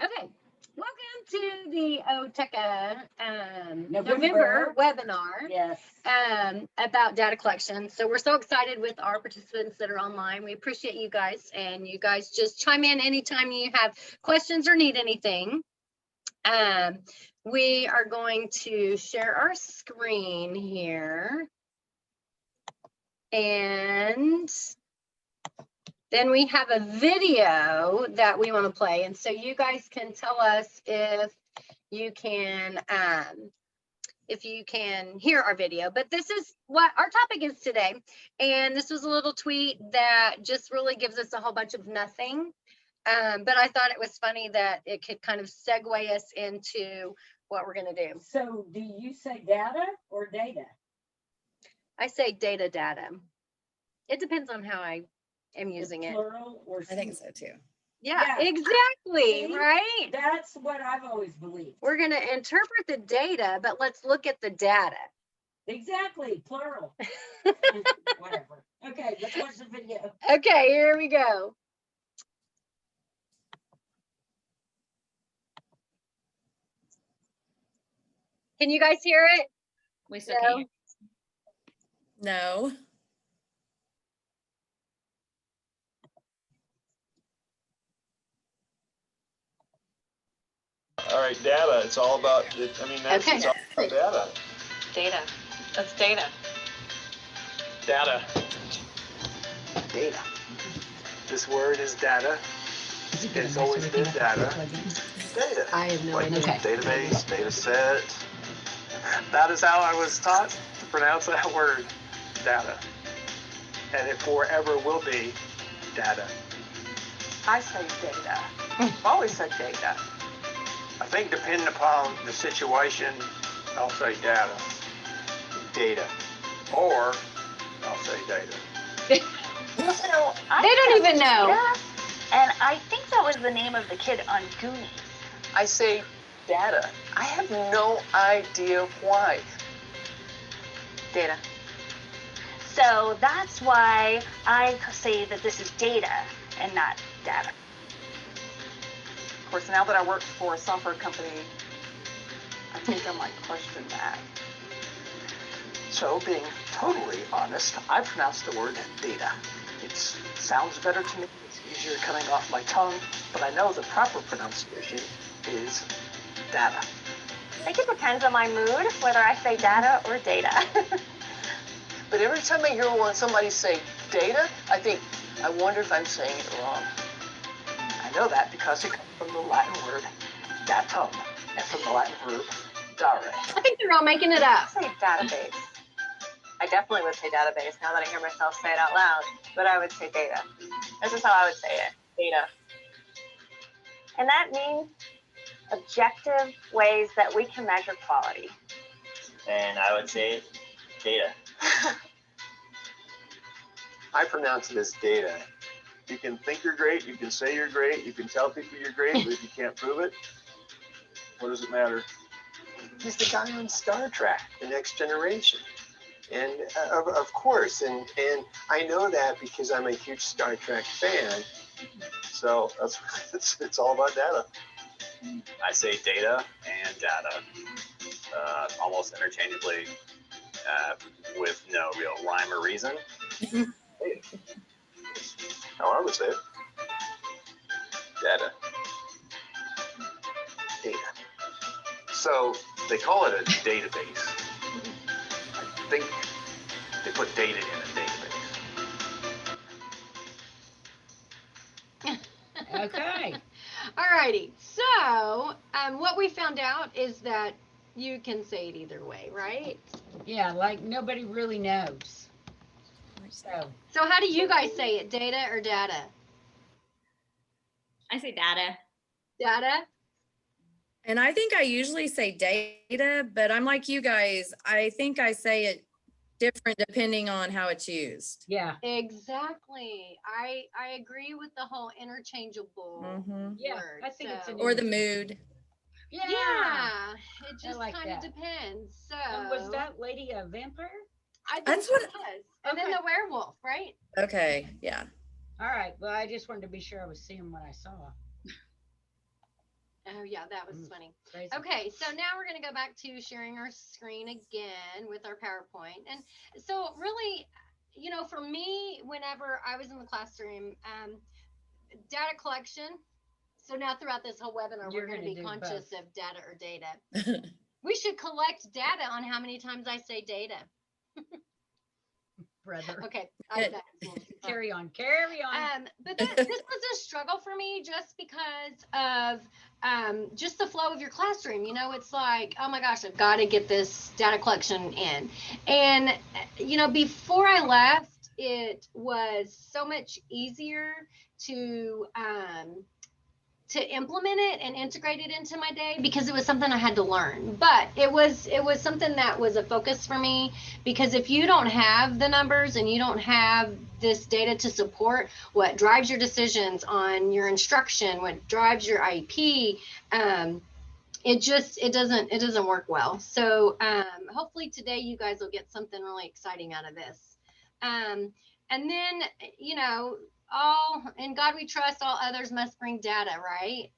Okay, welcome to the OATECA November webinar. Yes. About data collection. So we're so excited with our participants that are online. We appreciate you guys, and you guys just chime in anytime you have questions or need anything. We are going to share our screen here. And then we have a video that we want to play. And so you guys can tell us if you can hear our video. But this is what our topic is today. And this was a little tweet that just really gives us a whole bunch of nothing. But I thought it was funny that it could kind of segue us into what we're going to do. So do you say data or data? I say data. It depends on how I am using it. Plural or I think so too. Yeah, exactly. See? Right. That's what I've always believed. We're going to interpret the data, but let's look at the data. Exactly, plural. Whatever. Okay, let's watch the video. Okay, here we go. Can you guys hear it? We still can't. No. All right, data. It's all about, I mean, that's Okay. it's all about data. Data. That's data. Data. Data. This word is data. It's always been data. Data. I have no Like idea. Okay. database, data set. That is how I was taught to pronounce that word, data. And it forever will be data. I say data. I've always said data. I think depending upon the situation, I'll say data. Data. Or I'll say data. So They don't even know. Data, and I think that was the name of the kid on Goonies. I say data. I have no idea why. Data. So that's why I say that this is data and not data. Of course, now that I work for a software company, I think I might question that. So being totally honest, I pronounce the word data. It sounds better to me. It's easier coming off my tongue, but I know the proper pronunciation is data. I think it depends on my mood whether I say data or data. But every time I hear somebody say data, I think, I wonder if I'm saying it wrong. I know that because it comes from the Latin word datum, and from the Latin verb dare. I think they're all making it up. I say database. I definitely would say database now that I hear myself say it out loud, but I would say data. This is how I would say it, data. And that means objective ways that we can measure quality. And I would say data. I pronounce it as data. You can think you're great, you can say you're great, you can tell people you're great, but if you can't prove it, what does it matter? He's the guy on Star Trek, The Next Generation. And of course, and I know that because I'm a huge Star Trek fan. So it's all about data. I say data and data almost interchangeably with no real rhyme or reason. How I would say it. Data. Data. So they call it a database. I think they put data in a database. Okay. All righty. So what we found out is that you can say it either way, right? Yeah, like nobody really knows. So how do you guys say it? Data or data? I say data. Data? And I think I usually say data, but I'm like you guys. I think I say it different depending on how it's used. Yeah. Exactly. I agree with the whole interchangeable Mhm. Yeah, word. I think it's an Or the mood. Yeah, it just like kind of that. depends. So And was that lady a vampire? I think That's she what- was. And then Okay. the werewolf, right? Okay, yeah. All right. Well, I just wanted to be sure I was seeing what I saw. Oh yeah, that was Mm. funny. Crazy. Okay, so now we're going to go back to sharing our screen again with our PowerPoint. And so really, you know, for me, whenever I was in the classroom, data collection. So now throughout this whole webinar, You're we're going to gonna be do conscious both. of data or data. We should collect data on how many times I say data. Brother. Okay, Good. that's a little too far. Carry on, carry on. But this was a struggle for me just because of just the flow of your classroom. You know, it's like, oh my gosh, I've got to get this data collection in. And, you know, before I left, it was so much easier to implement it and integrate it into my day because it was something I had to learn. But it was something that was a focus for me, because if you don't have the numbers and you don't have this data to support what drives your decisions on your instruction, what drives your IEP, it doesn't work well. So hopefully today you guys will get something really exciting out of this. And then, you know, all in God we trust, all others must bring data, right?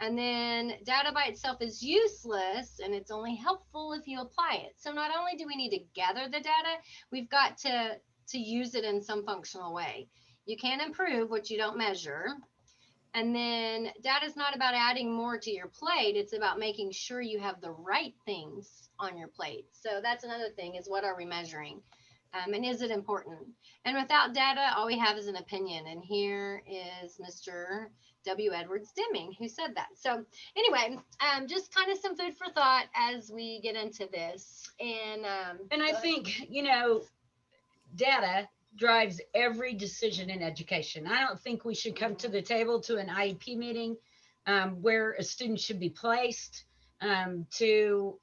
And then data by itself is useless, and it's only helpful if you apply it. So not only do we need to gather the data, we've got to use it in some functional way. You can't improve what you don't measure. And then data is not about adding more to your plate. It's about making sure you have the right things on your plate. So that's another thing, is what are we measuring? And is it important? And without data, all we have is an opinion. And here is Mr. W. Edwards Deming who said that. So anyway, just kind of some food for thought as we get into this. And I think, you know, data drives every decision in education. I don't think we should come to the table to an IEP meeting where a student should be placed, to,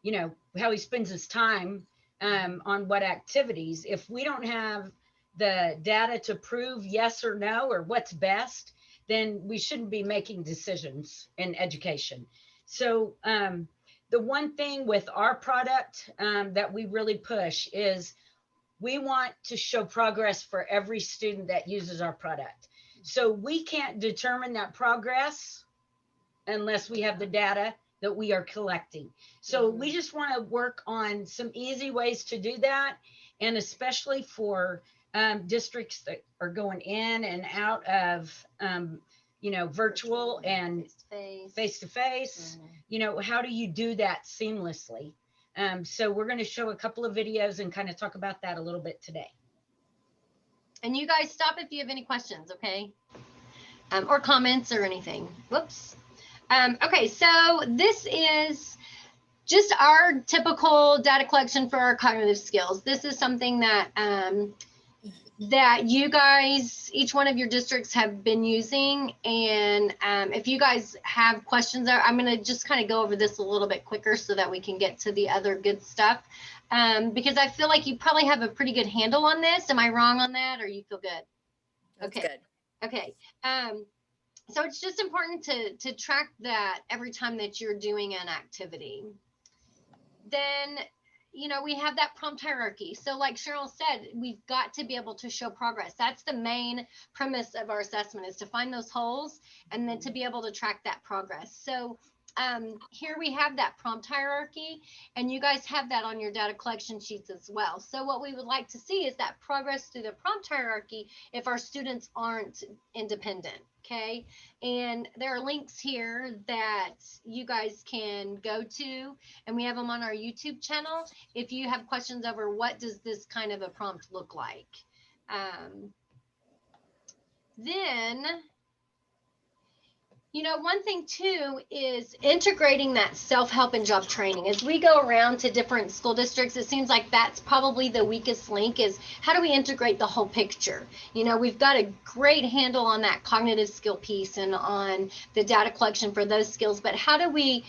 you know, how he spends his time on what activities. If we don't have the data to prove yes or no or what's best, then we shouldn't be making decisions in education. So the one thing with our product that we really push is we want to show progress for every student that uses our product. So we can't determine that progress unless we have the data that we are collecting. So we just want to work on some easy ways to do that. And especially for districts that are going in and out of, you know, virtual and face-to-face, you know, how do you do that seamlessly? So we're going to show a couple of videos and kind of talk about that a little bit today. And you guys stop if you have any questions, okay? Or comments or anything. Whoops. Okay, so this is just our typical data collection for our cognitive skills. This is something that that you guys, each one of your districts have been using. And if you guys have questions, I'm going to just kind of go over this a little bit quicker so that we can get to the other good stuff. Because I feel like you probably have a pretty good handle on this. Am I wrong on that, or you feel good? That's Okay. good. Okay. So it's just important to track that every time that you're doing an activity. Then, you know, we have that prompt hierarchy. So like Cheryl said, we've got to be able to show progress. That's the main premise of our assessment, is to find those holes and then to be able to track that progress. So here we have that prompt hierarchy, and you guys have that on your data collection sheets as well. So what we would like to see is that progress through the prompt hierarchy if our students aren't independent. Okay, and there are links here that you guys can go to, and we have them on our YouTube channel if you have questions over what does this kind of a prompt look like. Then, you know, one thing too is integrating that self-help and job training. As we go around to different school districts, it seems like that's probably the weakest link, is how do we integrate the whole picture? You know, we've got a great handle on that cognitive skill piece and on the data collection for those skills, but how do we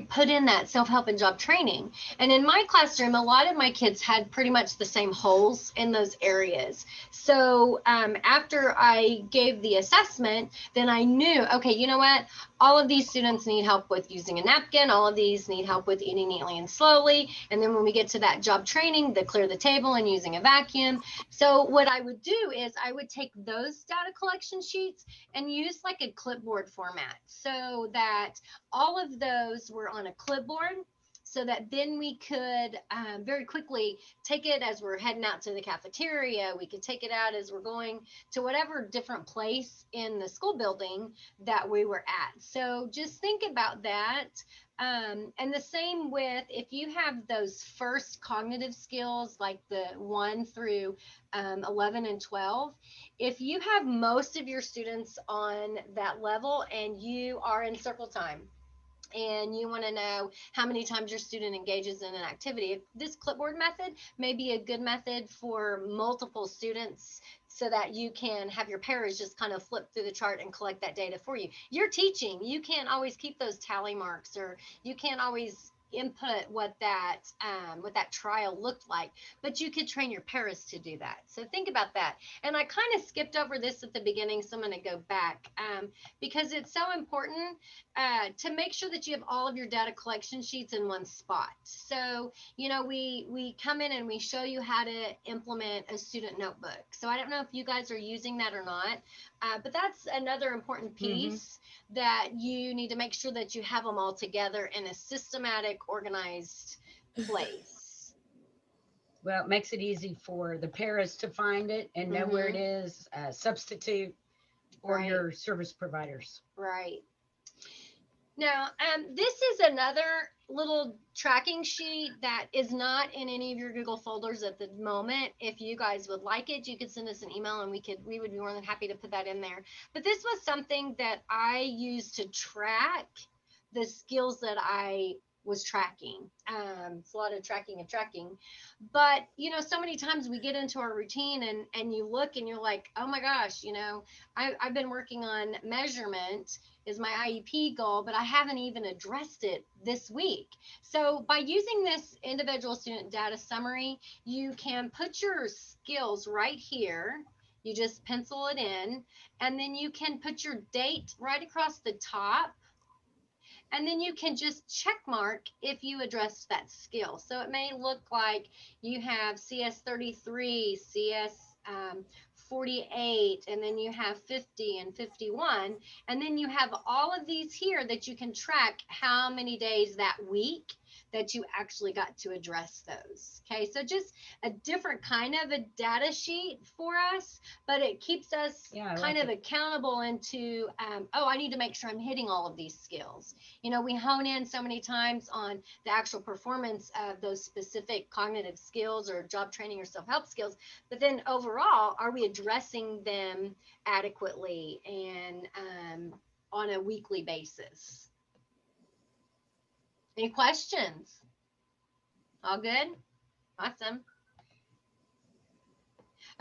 put in that self-help and job training? And in my classroom, a lot of my kids had pretty much the same holes in those areas. So after I gave the assessment, then I knew, okay, you know what? what? All of these students need help with using a napkin. All of these need help with eating neatly and slowly. And then when we get to that job training, the clear the table and using a vacuum. So what I would do is I would take those data collection sheets and use like a clipboard format so that all of those were on a clipboard, so that then we could very quickly take it as we're heading out to the cafeteria. We could take it out as we're going to whatever different place in the school building that we were at. So just think about that. And the same with, if you have those first cognitive skills, like the 1 through 11 and 12, if you have most of your students on that level and you are in circle time, and you want to know how many times your student engages in an activity, this clipboard method may be a good method for multiple students, so that you can have your paras just kind of flip through the chart and collect that data for you. You're teaching, you can't always keep those tally marks, or you can't always input what that trial looked like, but you could train your paras to do that. So think about that. And I kind of skipped over this at the beginning, so I'm going to go back because it's so important to make sure that you have all of your data collection sheets in one spot. So, you know, we come in and we show you how to implement a student notebook. So I don't know if you guys are using that or not, but that's another important piece that you need to make sure that you have them all together in a systematic, organized place. Well, it makes it easy for the paras to find it and know where it is, substitute, or your service providers. Right. Now, this is another little tracking sheet that is not in any of your Google folders at the moment. If you guys would like it, you could send us an email and we would be more than happy to put that in there. But this was something that I used to track the skills that I was tracking. It's a lot of tracking and tracking. But, you know, so many times we get into our routine and you look and you're like, oh my gosh, you know, I've been working on measurement is my IEP goal, but I haven't even addressed it this week. So by using this individual student data summary, you can put your skills right here. You just pencil it in, and then you can put your date right across the top. And then you can just check mark if you address that skill. So it may look like you have CS 33, CS 48, and then you have 50 and 51. And then you have all of these here that you can track how many days that week that you actually got to address those. Okay, so just a different kind of a data sheet for us, but it keeps us kind of accountable into, oh, I need to make sure I'm hitting all of these skills. You know, we hone in so many times on the actual performance of those specific cognitive skills or job training or self-help skills, but then overall, are we addressing them adequately and on a weekly basis? Any questions? All good? Awesome.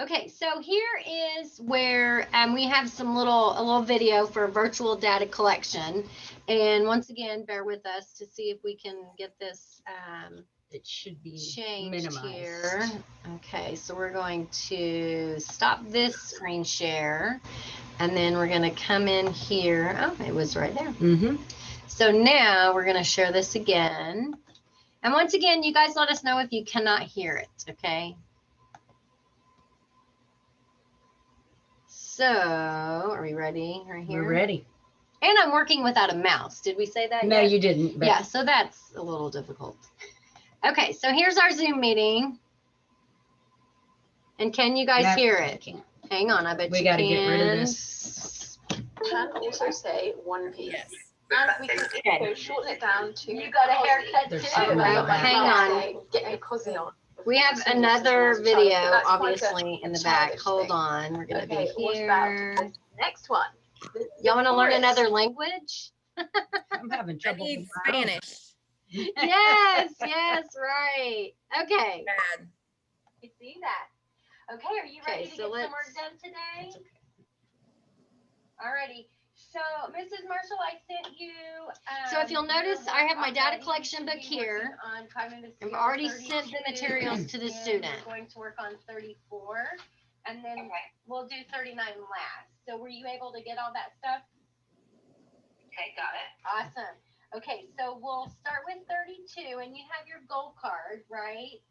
Okay, so here is where we have a little video for virtual data collection. And once again, bear with us to see if we can get this it should be changed minimized here. Okay, so we're going to stop this screen share, and then we're going to come in here. Oh, it was right there. So now we're going to share this again. And once again, you guys let us know if you cannot hear it, okay? So, are we ready right here? We're ready. And I'm working without a mouse. Did we say that? No, yet? you didn't. But... Yeah, so that's a little difficult. Okay, so here's our Zoom meeting. And can you guys hear it? Can't. Hang on, I bet we you got to can. get rid of this. Can also say one piece. Yes. And we can also shorten it down to. You got a haircut There's too. so many Hang on. Getting a cozy on. We have another video, obviously, in the back. Hold on. We're going to be here. Next one. Y'all want to learn another language? I'm having I trouble. need with my own. Spanish. Yes, right. Okay. Bad. You see that? Okay, are you ready to get some work done today? Okay. Alrighty. So, Mrs. Marshall, I sent you. So if you'll notice, I have my data collection book here. I've already sent the materials to the student. We're going to work on 34, and then we'll do 39 last. So were you able to get all that stuff? Okay, got it. Awesome. Okay, so we'll start with 32, and you have your goal card, right?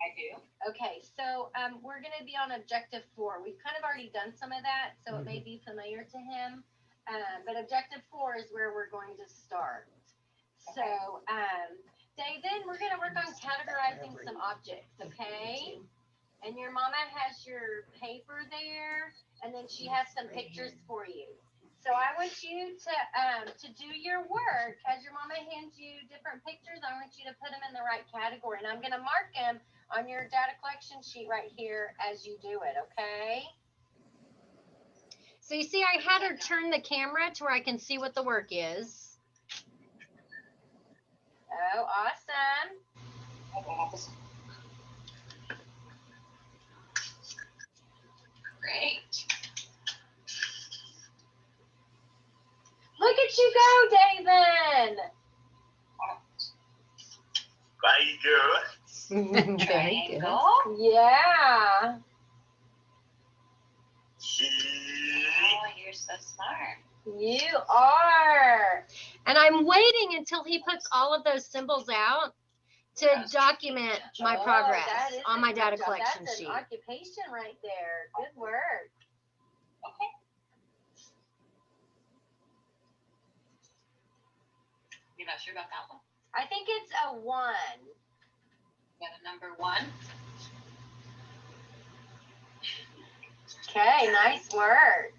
I do. Okay, so we're going to be on objective 4. We've kind of already done some of that, so it may be familiar to him. But objective 4 is where we're going to start. So, David, we're going to work on categorizing some objects, okay? And your mama has your paper there, and then she has some pictures for you. So I want you to do your work. As your mama hands you different pictures, I want you to put them in the right category. And I'm going to mark them on your data collection sheet right here as you do it, okay? So you see, I had her turn the camera to where I can see what the work is. Oh, awesome. Great. Look at you go, David. Very good. Triangle. Yeah. Oh, you're so smart. You are. And I'm waiting until he puts all of those symbols out to document my progress on my data collection sheet. That's an occupation right there. Good work. Okay. You're not sure about that one? I think it's a 1. You got a number 1. Okay, nice work.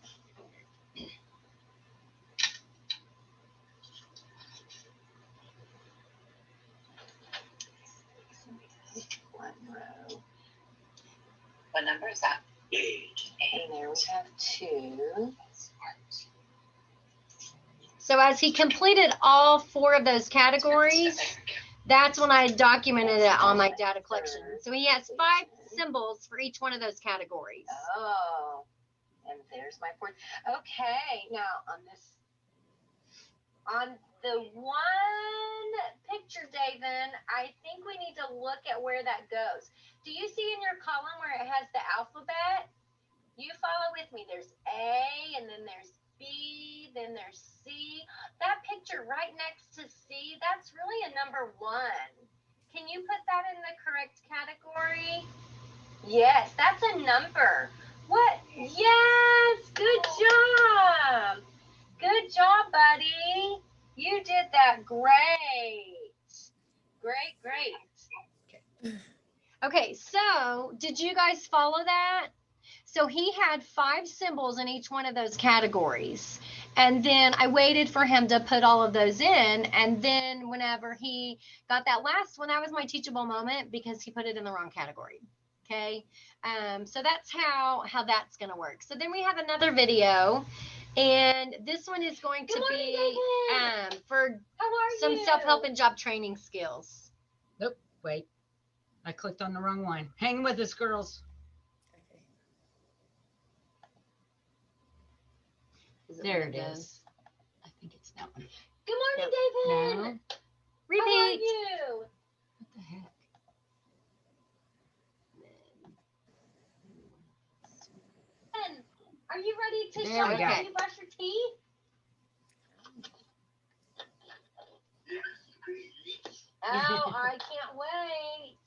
One row. What number is that? 8. And there we have 2. So as he completed all 4 of those categories, that's when I documented it on my data collection. So he has 5 symbols for each one of those categories. Oh, and there's my 4th. Okay, now on the one picture, David, I think we need to look at where that goes. Do you see in your column where it has the alphabet? You follow with me. There's A, and then there's B, then there's C. That picture right next to C, that's really a number 1. Can you put that in the correct category? Yes, that's a number. What? Yes, good job. Good job, buddy. You did that great. Great, great. Okay, so did you guys follow that? So he had 5 symbols in each one of those categories. And then I waited for him to put all of those in. And then whenever he got that last one, that was my teachable moment because he put it in the wrong category. Okay. So that's how that's going to work. So then we have another video. And this one is going to be for some self-help and job training skills. Nope, wait. I clicked on the wrong one. Hang with us, girls. There it is. I think it's that one. Good morning, David. No. Repeat. How are you? What the heck? Are you ready to There show we us go. how you brush your teeth? Oh, I can't wait.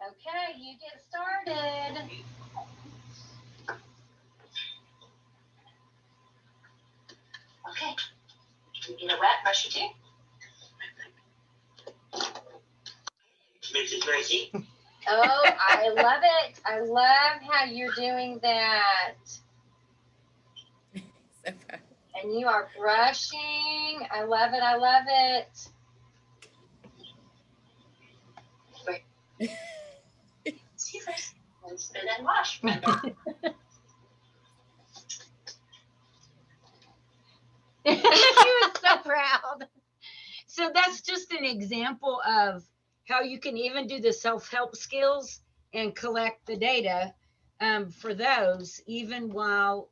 Okay, you get started. Okay. You get it wet, brush your teeth. Mrs. Gracie. Oh, I love it. I love how you're doing that. So proud. And you are brushing. I love it. I love it. See first. And then wash. She was so proud. So that's just an example of how you can even do the self-help skills and collect the data for those even while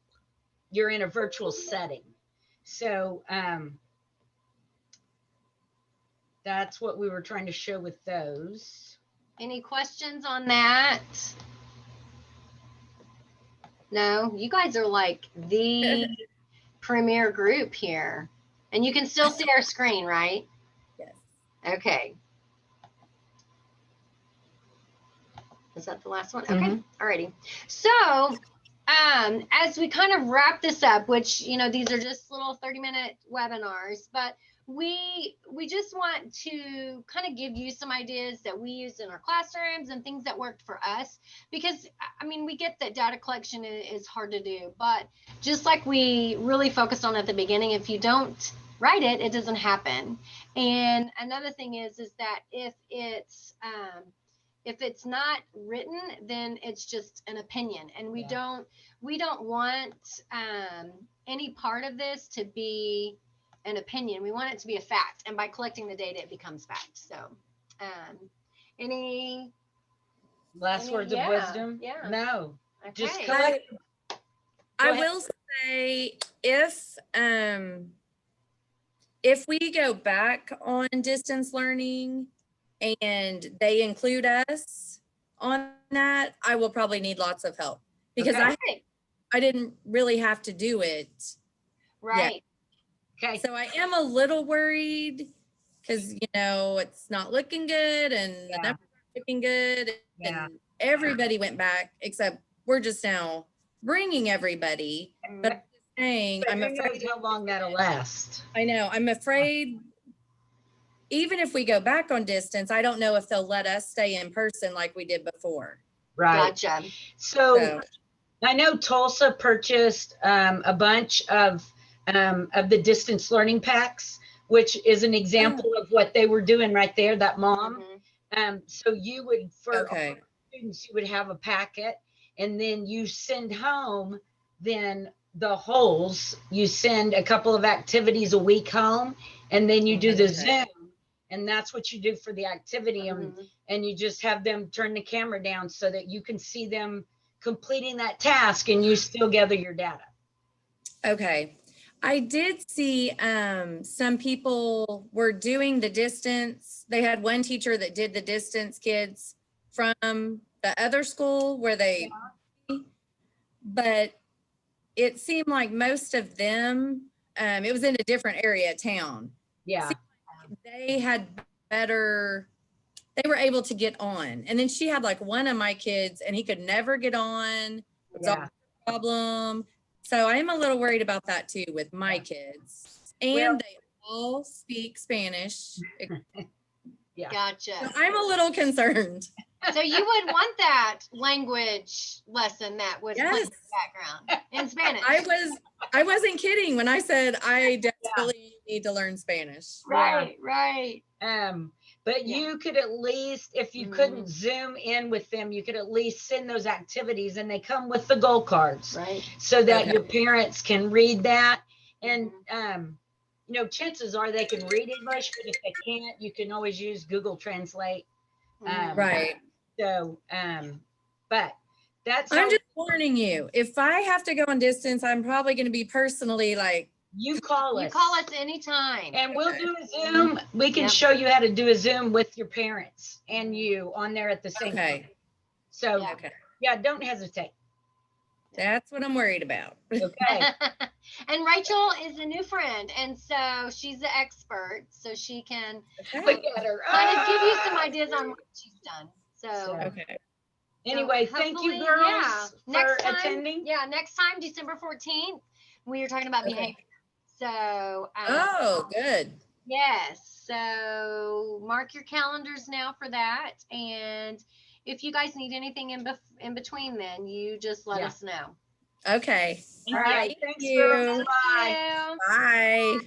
you're in a virtual setting. So that's what we were trying to show with those. Any questions on that? No, you guys are like the premier group here. And you can still see our screen, right? Yes. Okay. Is that the last one? Okay. Mhm. Alrighty. So, as we kind of wrap this up, which, you know, these are just little 30-minute webinars, but we just want to kind of give you some ideas that we use in our classrooms and things that worked for us, because I mean, we get that data collection is hard to do, but just like we really focused on at the beginning, if you don't write it, it doesn't happen. And another thing is that if it's not written, then it's just an opinion, and we don't want any part of this to be an opinion. We want it to be a fact, and by collecting the data, it becomes fact. So, any Last words of yeah, wisdom? yeah. No. Just Okay. collect. I ahead. will say if we go back on distance learning and they include us on that, I will probably need lots of help, because Okay. I didn't really have to do it. Right. Okay. So I am a little worried because, you know, it's not looking good and the numbers aren't looking good. Yeah. And everybody went back, except we're just now bringing everybody. But I'm just saying, But I'm who knows afraid. how long that'll last. I know. I'm afraid even if we go back on distance, I don't know if they'll let us stay in person like we did before. Right. Gotcha. So I know Tulsa purchased a bunch of the distance learning packs, which is an example of what they were doing right there, that mom. So you would, for Okay. students, you would have a packet, and then you send home then the wholes. You send a couple of activities a week home, and then you do the Zoom, and that's what you do for the activity. And you just have them turn the camera down so that you can see them completing that task, and you still gather your data. Okay. I did see some people were doing the distance. They had one teacher that did the distance kids from the other school where they, but it seemed like most of them, it was in a different area of town. Yeah. They had better, they were able to get on. And then she had like one of my kids and he could never get on. It was always a problem. So I am a little worried about that too with my kids. And they all speak Spanish. Yeah. Gotcha. So I'm a little concerned. So you would want that language lesson that was playing in the background in Spanish. I wasn't kidding when I said I desperately need to learn Spanish. Right, right. But you could at least, if you couldn't Zoom in with them, you could at least send those activities, and they come with the goal cards, right? So that your parents can read that. And you know, chances are they can read English, but if they can't, you can always use Google Translate. Right. So, but that's I'm just warning you. If I have to go on distance, I'm probably going to be personally like, you call us. You call us anytime. And we'll do a Zoom. We can show you how to do a Zoom with your parents and you on there at the same time. So yeah, don't hesitate. That's what I'm worried about. Okay. And Rachel is a new friend, and so she's the expert, so she can look at her. Kind of give you some ideas on what she's done. So anyway, thank you girls for attending. Yeah, next time, December 14th, we are talking about behavior. So good. Yes. So mark your calendars now for that. And if you guys need anything in between, then you just let us know. Okay. All right. Thanks, you. girls. Bye. Bye.